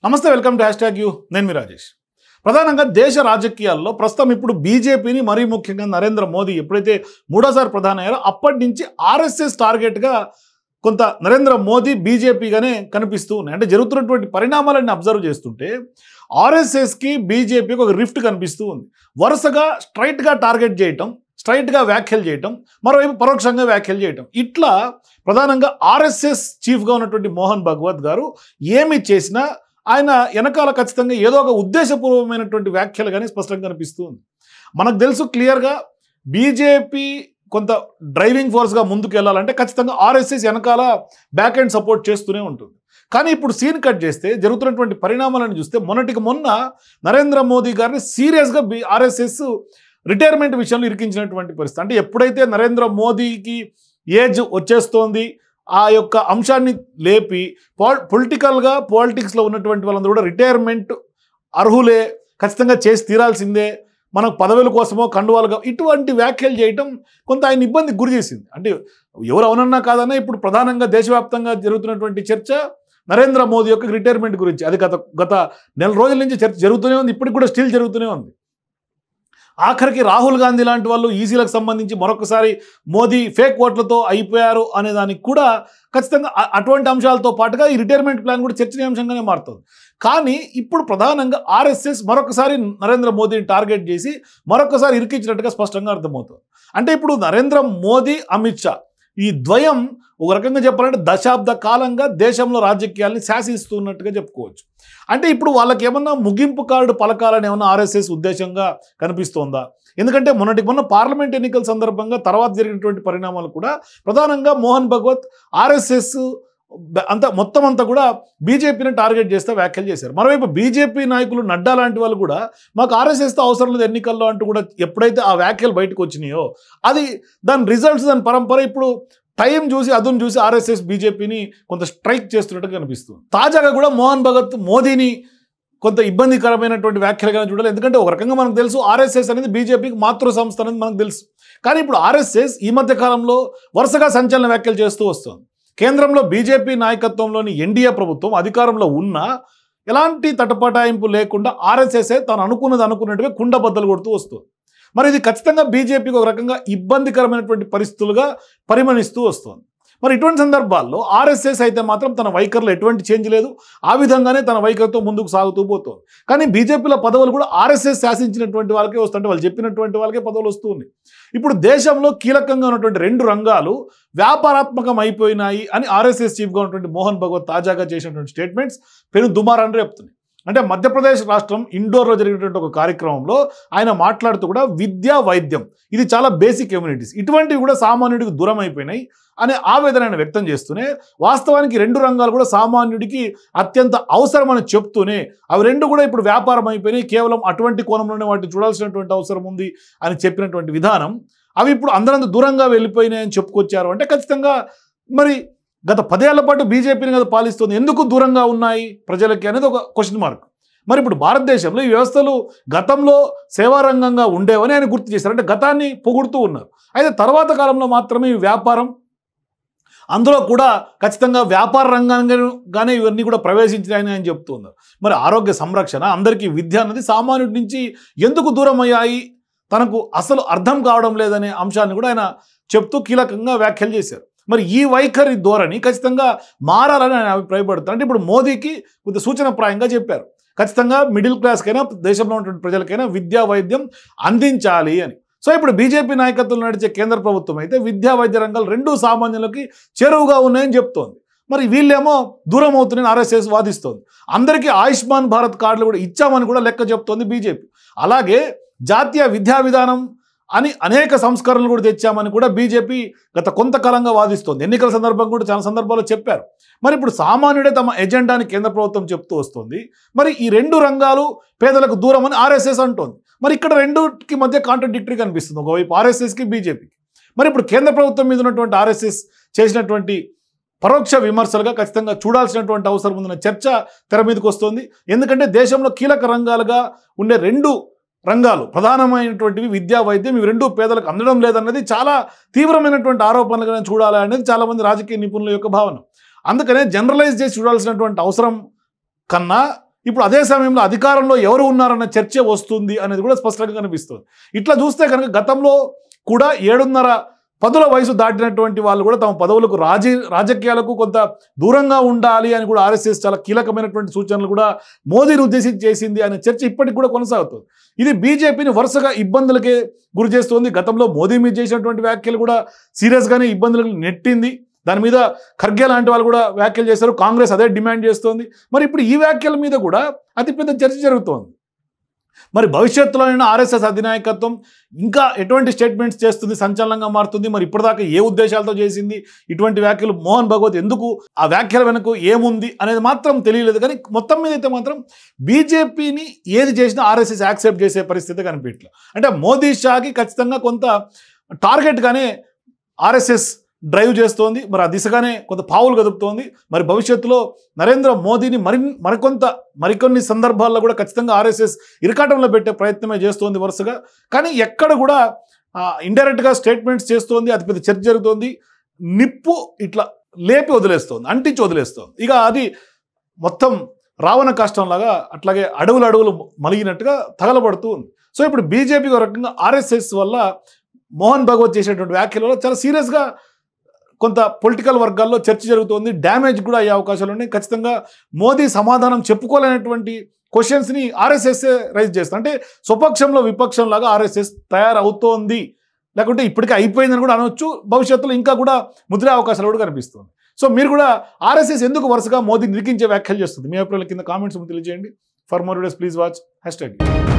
నమస్తే, welcome to hashtag you. నేను మీ రాజేష్. ప్రధానంగా దేశ రాజకీయాల్లో ప్రస్తుతం ఇప్పుడు బీజేపీని, మరీ ముఖ్యంగా నరేంద్ర మోదీ ఎప్పుడైతే మూడోసారి ప్రధాని అయ్యారో అప్పటి నుంచి ఆర్ఎస్ఎస్ టార్గెట్గా కొంత నరేంద్ర మోదీ బీజేపీగానే కనిపిస్తూ ఉన్నాయి. అంటే జరుగుతున్నటువంటి పరిణామాలన్నీ అబ్జర్వ్ చేస్తుంటే ఆర్ఎస్ఎస్కి బీజేపీకి ఒక రిఫ్ట్ కనిపిస్తూ ఉంది. వరుసగా స్ట్రైట్గా టార్గెట్ చేయటం, స్ట్రైట్గా వ్యాఖ్యలు చేయటం, మరోవైపు పరోక్షంగా వ్యాఖ్యలు చేయటం, ఇట్లా ప్రధానంగా ఆర్ఎస్ఎస్ చీఫ్గా ఉన్నటువంటి మోహన్ భగవత్ గారు ఏమి చేసినా ఆయన వెనకాల ఖచ్చితంగా ఏదో ఒక ఉద్దేశపూర్వమైనటువంటి వ్యాఖ్యలు కానీ స్పష్టంగా కనిపిస్తూ ఉంది. మనకు తెలుసు క్లియర్గా బీజేపీ కొంత డ్రైవింగ్ ఫోర్స్గా ముందుకు వెళ్ళాలంటే ఖచ్చితంగా ఆర్ఎస్ఎస్ వెనకాల బ్యాక్ అండ్ సపోర్ట్ చేస్తూనే ఉంటుంది. కానీ ఇప్పుడు సీన్ కట్ చేస్తే జరుగుతున్నటువంటి పరిణామాలను చూస్తే మొన్నటికి మొన్న నరేంద్ర మోదీ గారిని సీరియస్గా ఆర్ఎస్ఎస్ రిటైర్మెంట్ విషయంలో ఇరికించినటువంటి పరిస్థితి. అంటే ఎప్పుడైతే నరేంద్ర మోదీకి ఏజ్ వచ్చేస్తోంది ఆ యొక్క అంశాన్ని లేపి పొలిటికల్గా పాలిటిక్స్లో ఉన్నటువంటి వాళ్ళందరూ కూడా రిటైర్మెంట్ అర్హులే, ఖచ్చితంగా చేసి తీరాల్సిందే, మనకు పదవుల కోసమో కండువాలుగా ఇటువంటి వ్యాఖ్యలు చేయటం కొంత ఆయన ఇబ్బందికి గురి చేసింది. అంటే ఎవరు అవునన్నా కాదన్నా ఇప్పుడు ప్రధానంగా దేశవ్యాప్తంగా జరుగుతున్నటువంటి చర్చ నరేంద్ర మోదీ యొక్క రిటైర్మెంట్ గురించి. అది గత నెల రోజుల నుంచి చర్చ జరుగుతూనే ఉంది, ఇప్పటికి కూడా స్టిల్ జరుగుతూనే ఉంది. ఆఖరికి రాహుల్ గాంధీ లాంటి వాళ్ళు ఈసీలకు సంబంధించి మరొకసారి మోదీ ఫేక్ ఓట్లతో అయిపోయారు అనే దానికి కూడా ఖచ్చితంగా అటువంటి అంశాలతో పాటుగా ఈ రిటైర్మెంట్ ప్లాన్ కూడా చర్చనీయాంశంగానే మారుతుంది. కానీ ఇప్పుడు ప్రధానంగా ఆర్ఎస్ఎస్ మరొకసారి నరేంద్ర మోదీని టార్గెట్ చేసి మరొకసారి ఇరికించినట్టుగా స్పష్టంగా అర్థమవుతుంది. అంటే ఇప్పుడు నరేంద్ర మోదీ, అమిత్ షా ఈ ద్వయం ఒక రకంగా చెప్పాలంటే దశాబ్ద కాలంగా దేశంలో రాజకీయాల్ని శాసిస్తున్నట్టుగా చెప్పుకోవచ్చు. అంటే ఇప్పుడు వాళ్ళకి ఏమన్నా ముగింపు కార్డు పలకాలని ఏమన్నా ఆర్ఎస్ఎస్ ఉద్దేశంగా కనిపిస్తోందా? ఎందుకంటే మొన్న పార్లమెంట్ ఎన్నికల సందర్భంగా తర్వాత జరిగినటువంటి పరిణామాలు కూడా ప్రధానంగా మోహన్ భగవత్ ఆర్ఎస్ఎస్ మొత్తం అంతా కూడా బీజేపీని టార్గెట్ చేస్తే వ్యాఖ్యలు చేశారు. మరోవైపు బీజేపీ నాయకులు నడ్డా లాంటి వాళ్ళు కూడా మాకు ఆర్ఎస్ఎస్తో అవసరం లేదు ఎన్నికల్లో అంటూ కూడా ఎప్పుడైతే ఆ వ్యాఖ్యలు బయటకు వచ్చినాయో అది దాని రిజల్ట్స్, దాని పరంపర ఇప్పుడు టైం చూసి అదును చూసి ఆర్ఎస్ఎస్ బీజేపీని కొంత స్ట్రైక్ చేస్తున్నట్టుగా కనిపిస్తుంది. తాజాగా కూడా మోహన్ భగవత్ మోదీని కొంత ఇబ్బందికరమైనటువంటి వ్యాఖ్యలుగా చూడాలి. ఎందుకంటే ఒక రకంగా మనకు తెలుసు ఆర్ఎస్ఎస్ అనేది బీజేపీకి మాతృ సంస్థ అనేది మనకు తెలుసు. కానీ ఇప్పుడు ఆర్ఎస్ఎస్ ఈ మధ్య కాలంలో వరుసగా సంచలన వ్యాఖ్యలు చేస్తూ వస్తుంది. కేంద్రంలో బీజేపీ నాయకత్వంలోని ఎన్డీఏ ప్రభుత్వం అధికారంలో ఉన్నా ఎలాంటి తటపటాయింపు లేకుండా ఆర్ఎస్ఎస్ఏ తాను అనుకున్నట్టుగా కుండబద్దలు కొడుతూ వస్తుంది. మరి ఇది ఖచ్చితంగా బీజేపీకి ఒక రకంగా ఇబ్బందికరమైనటువంటి పరిస్థితులుగా పరిగణిస్తూ వస్తుంది. మరి ఇటువంటి సందర్భాల్లో ఆర్ఎస్ఎస్ అయితే మాత్రం తన వైఖరిలో ఎటువంటి చేంజ్ లేదు, ఆ విధంగానే తన వైఖరితో ముందుకు సాగుతూ పోతుంది. కానీ బీజేపీలో పదవులు కూడా ఆర్ఎస్ఎస్ శాసించినటువంటి వాళ్ళకే వస్తుంటే వాళ్ళు చెప్పినటువంటి వాళ్ళకే పదవులు వస్తుంది. ఇప్పుడు దేశంలో కీలకంగా ఉన్నటువంటి 2 రంగాలు వ్యాపారాత్మకం అయిపోయినాయి అని ఆర్ఎస్ఎస్ చీఫ్గా ఉన్నటువంటి మోహన్ భగవత్ తాజాగా చేసినటువంటి స్టేట్మెంట్స్ పెను దుమారాన్ని రేపుతున్నాయి. అంటే మధ్యప్రదేశ్ రాష్ట్రం ఇండోర్లో జరిగినటువంటి ఒక కార్యక్రమంలో ఆయన మాట్లాడుతూ కూడా విద్య, వైద్యం ఇది చాలా బేసిక్ కమ్యూనిటీస్, ఇటువంటివి కూడా సామాన్యుడికి దూరం అయిపోయినాయి అనే ఆవేదన ఆయన వ్యక్తం చేస్తూనే వాస్తవానికి 2 రంగాలు కూడా సామాన్యుడికి అత్యంత అవసరమని చెప్తూనే అవి 2 కూడా ఇప్పుడు వ్యాపారం అయిపోయినాయి, కేవలం అటువంటి కోణంలోనే వాటిని చూడాల్సినటువంటి అవసరం ఉంది అని చెప్పినటువంటి విధానం అవి ఇప్పుడు అందరంత దూరంగా వెళ్ళిపోయినాయని చెప్పుకొచ్చారు. అంటే ఖచ్చితంగా మరి గత 10 ఏళ్ల పాటు బీజేపీని కదా పాలిస్తుంది, ఎందుకు దూరంగా ఉన్నాయి ప్రజలకి అనేది ఒక క్వశ్చన్ మార్క్. మరి ఇప్పుడు భారతదేశంలో ఈ వ్యవస్థలు గతంలో సేవారంగంగా ఉండేవని ఆయన గుర్తు చేశారు. అంటే గతాన్ని పొగుడుతూ ఉన్నారు. అయితే తర్వాత కాలంలో మాత్రమే ఈ వ్యాపారం, అందులో కూడా ఖచ్చితంగా వ్యాపార రంగంగానే ఇవన్నీ కూడా ప్రవేశించాయని ఆయన చెప్తూ ఉన్నారు. మరి ఆరోగ్య సంరక్షణ, అందరికీ విద్య అన్నది సామాన్యుడి నుంచి ఎందుకు దూరం అయ్యాయి, తనకు అసలు అర్థం కావడం లేదనే అంశాన్ని కూడా ఆయన చెప్తూ కీలకంగా వ్యాఖ్యలు చేశారు. మరి ఈ వైఖరి ధోరణి ఖచ్చితంగా మారాలని ఆయన అభిప్రాయపడుతారు. అంటే ఇప్పుడు మోదీకి కొంత సూచనప్రాయంగా చెప్పారు, ఖచ్చితంగా మిడిల్ క్లాస్కైనా దేశంలో ఉన్నటువంటి ప్రజలకైనా విద్యా, వైద్యం అందించాలి అని. సో ఇప్పుడు బీజేపీ నాయకత్వంలో నడిచే కేంద్ర ప్రభుత్వం అయితే విద్యా, వైద్య రంగాలు 2 సామాన్యులకి చేరువుగా ఉన్నాయని చెప్తోంది. మరి వీళ్ళేమో దూరం అవుతున్నాయని ఆర్ఎస్ఎస్ వాదిస్తోంది. అందరికీ ఆయుష్మాన్ భారత్ కార్డులు కూడా ఇచ్చామని కూడా లెక్క చెప్తోంది బీజేపీ. అలాగే జాతీయ విద్యా విధానం అని అనేక సంస్కరణలు కూడా తెచ్చామని కూడా బీజేపీ గత కొంతకాలంగా వాదిస్తోంది. ఎన్నికల సందర్భంగా కూడా చాలా సందర్భాల్లో చెప్పారు. మరి ఇప్పుడు సామాన్యుడే తమ ఎజెండాని కేంద్ర ప్రభుత్వం చెప్తూ వస్తుంది. మరి ఈ 2 రంగాలు పేదలకు దూరం అని ఆర్ఎస్ఎస్ అంటోంది. మరి ఇక్కడ 2కి మధ్య కాంట్రడిక్టరీ కనిపిస్తుంది, ఒకవైపు ఆర్ఎస్ఎస్కి, బీజేపీకి. మరి ఇప్పుడు కేంద్ర ప్రభుత్వం మీద ఉన్నటువంటి ఆర్ఎస్ఎస్ చేసినటువంటి పరోక్ష విమర్శలుగా ఖచ్చితంగా చూడాల్సినటువంటి అవసరం ఉందన్న చర్చ తెర మీదకి వస్తుంది. ఎందుకంటే దేశంలో కీలక రంగాలుగా ఉండే 2 రంగాలు ప్రధానమైనటువంటివి విద్యా, వైద్యం, ఇవి 2 పేదలకు అందడం లేదన్నది చాలా తీవ్రమైనటువంటి ఆరోపణలుగా చూడాలి అనేది చాలామంది రాజకీయ నిపుణుల యొక్క భావన. అందుకనే జనరలైజ్ చేసి చూడాల్సినటువంటి అవసరం కన్నా ఇప్పుడు అదే సమయంలో అధికారంలో ఎవరు ఉన్నారన్న చర్చ వస్తుంది అనేది కూడా స్పష్టంగా కనిపిస్తుంది. ఇట్లా చూస్తే కనుక గతంలో కూడా 7.5 పదుల వయసు దాటినటువంటి వాళ్ళు కూడా తమ పదవులకు రాజకీయాలకు కొంత దూరంగా ఉండాలి అని కూడా ఆర్ఎస్ఎస్ చాలా కీలకమైనటువంటి సూచనలు కూడా మోదీని ఉద్దేశించి చేసింది అనే చర్చ ఇప్పటికి కూడా కొనసాగుతుంది. ఇది బీజేపీని వరుసగా ఇబ్బందులకే గురి చేస్తుంది. గతంలో మోదీ మీద చేసినటువంటి వ్యాఖ్యలు కూడా సీరియస్గానే ఇబ్బందులకు నెట్టింది. దాని మీద ఖర్గే లాంటి వాళ్ళు కూడా వ్యాఖ్యలు చేశారు. కాంగ్రెస్ అదే డిమాండ్ చేస్తోంది. మరి ఇప్పుడు ఈ వ్యాఖ్యల మీద కూడా అతిపెద్ద చర్చ జరుగుతోంది. మరి భవిష్యత్తులోనైనా ఆర్ఎస్ఎస్ అధినాయకత్వం ఇంకా ఎటువంటి స్టేట్మెంట్స్ చేస్తుంది, సంచలనంగా మారుతుంది. మరి ఇప్పటిదాకా ఏ ఉద్దేశాలతో చేసింది ఇటువంటి వ్యాఖ్యలు, మోహన్ భగవత్ ఎందుకు ఆ వ్యాఖ్యల వెనుక ఏముంది అనేది మాత్రం తెలియలేదు. కానీ మొత్తం మీద అయితే మాత్రం బీజేపీని ఏది చేసినా ఆర్ఎస్ఎస్ యాక్సెప్ట్ చేసే పరిస్థితి కనిపించలేదు. అంటే మోదీ షాకి ఖచ్చితంగా కొంత టార్గెట్గానే ఆర్ఎస్ఎస్ డ్రైవ్ చేస్తోంది. మరి ఆ దిశగానే కొంత పావులు కదుపుతోంది. మరి భవిష్యత్తులో నరేంద్ర మోదీని మరికొన్ని సందర్భాల్లో కూడా ఖచ్చితంగా ఆర్ఎస్ఎస్ ఇరకాటంలో పెట్టే ప్రయత్నమే చేస్తోంది వరుసగా. కానీ ఎక్కడ కూడా ఇండైరెక్ట్గా స్టేట్మెంట్స్ చేస్తోంది. అతిపెద్ద చర్చ జరుగుతోంది. నిప్పు ఇట్లా లేపి వదిలేస్తోంది, అంటించి వదిలేస్తోంది. ఇక అది మొత్తం రావణ కష్టంలాగా అట్లాగే అడుగులు మలిగినట్టుగా తగలబడుతూ ఉంది. సో ఇప్పుడు బీజేపీకి ఒక రకంగా ఆర్ఎస్ఎస్ వల్ల మోహన్ భగవత్ చేసేటువంటి వ్యాఖ్యల వల్ల చాలా సీరియస్గా కొంత పొలిటికల్ వర్గాల్లో చర్చ జరుగుతోంది. డ్యామేజ్ కూడా అయ్యే అవకాశాలు ఉన్నాయి. ఖచ్చితంగా మోదీ సమాధానం చెప్పుకోలేనటువంటి క్వశ్చన్స్ని ఆర్ఎస్ఎస్ రైజ్ చేస్తుంది. అంటే స్వపక్షంలో విపక్షంలాగా ఆర్ఎస్ఎస్ తయారవుతోంది. లేకుంటే ఇప్పటికే అయిపోయిందని కూడా అనొచ్చు. భవిష్యత్తులో ఇంకా కూడా ముద్రే అవకాశాలు కూడా కనిపిస్తుంది. సో మీరు కూడా ఆర్ఎస్ఎస్ ఎందుకు వరుసగా మోదీ నిరికించే వ్యాఖ్యలు చేస్తుంది? మీ అభిప్రాయాల కింద కామెంట్స్ తెలియజేయండి. For more videos please watch #.